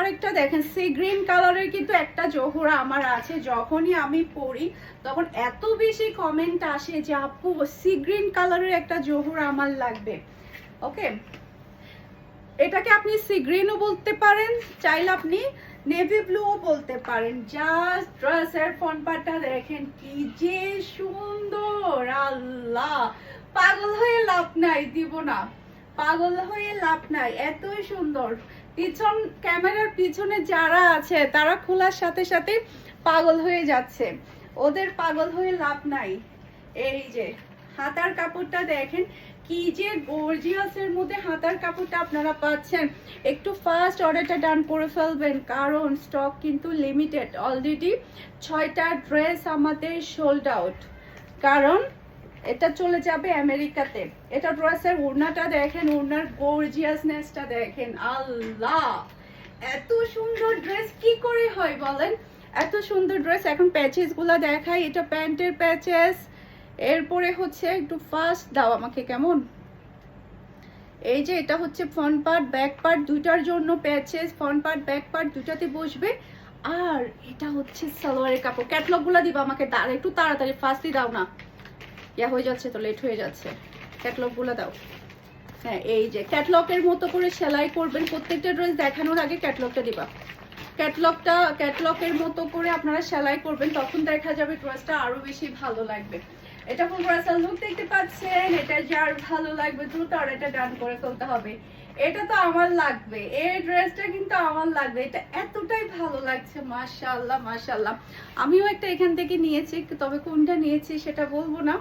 আরেকটা দেখেন sea green কালারের কিন্তু একটা জোহরা আমার আছে, যখনই আমি পরি তখন এত বেশি কমেন্ট আসে যে আপু সি গ্রিন কালারের একটা জোহরা আমার লাগবে। ওকে, এটাকে আপনি সি গ্রিনও বলতে পারেন, চাইলে আপনি নেভি ব্লুও বলতে পারেন। জাস্ট ড্রেসের ফ্রন্ট পার্টটা দেখেন কি যে সুন্দর, আল্লাহ পাগল হয়ে লাভ নাই, দিব না, পাগল হয়ে লাভ নাই, এতই সুন্দর। পিছন ক্যামেরার পিছনে যারা আছে তারা খোলার সাথে সাথে পাগল হয়ে যাচ্ছে, ওদের পাগল হয়ে লাভ নাই। এই যে হাতার কাপড়টা দেখেন কি যে গর্জিয়াসের মধ্যে হাতার কাপড়টা আপনারা পাচ্ছেন। একটু ফাস্ট অর্ডারটা ডান করে ফেলবেন, কারণ স্টক কিন্তু লিমিটেড। অলরেডি 6টা ড্রেস আমাদের সোল্ড আউট, কারণ এটা চলে যাবে আমেরিকাতে। এটা ড্রেসের ওড়নাটা দেখেন, ওড়নার গর্জিয়াসনেসটা দেখেন, আল্লাহ এত সুন্দর ড্রেস কি করে হয় বলেন, এত সুন্দর ড্রেস। এখন প্যাচেস গুলা দেখাই, এটা প্যান্টের প্যাচেস, এরপরে হচ্ছে একটু ফাস্ট দাও আমাকে কেমন, এই যে এটা হচ্ছে ফ্রন্ট পার্ট ব্যাক পার্ট দুইটার জন্য patches, front part back part দুইটাতে বসবে। আর এটা হচ্ছে সালোয়ারের কাপড়। ক্যাটলগ গুলা দিবা আমাকে, একটু তাড়াতাড়ি ফাস্টলি দাও না, ইয়া হয়ে যাচ্ছে তো, লেট হয়ে যাচ্ছে। ক্যাটলগ গুলা দাও। হ্যাঁ, এই যে ক্যাটলগের মতো করে সেলাই করবেন, প্রত্যেকটা ড্রেস দেখানোর আগে ক্যাটলগটা দিবা। ক্যাটলগের মতো করে আপনারা সেলাই করবেন, তখন দেখা যাবে ড্রেসটা আরো বেশি ভালো লাগবে। এটা ফুল ড্রেসের লুক দেখতে পাচ্ছেন, এটা যার ভালো লাগবে দ্রুত আর এটা ডান করে ফেলতে হবে। এটা তো আমার লাগবে, এই ড্রেসটা কিন্তু আমার লাগবে, এটা এতটাই ভালো লাগছে, মাশাআল্লাহ মাশাআল্লাহ। আমিও একটা এখান থেকে নিয়েছি, তবে কোনটা নিয়েছি সেটা বলবো না।